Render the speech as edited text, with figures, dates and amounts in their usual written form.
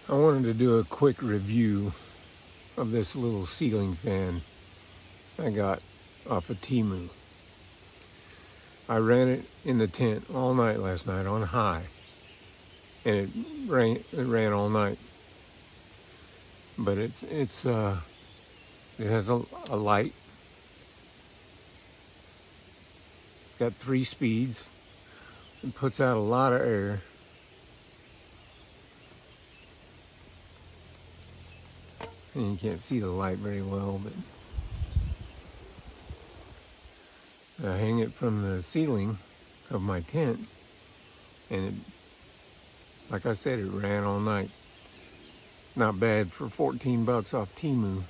I wanted to do a quick review of this little ceiling fan I got off of Temu. I ran it in the tent all night last night on high, and it ran all night. But it has a light, got 3 speeds, it puts out a lot of air. And you can't see the light very well, but I hang it from the ceiling of my tent, and like I said, it ran all night. Not bad for $14 off Temu.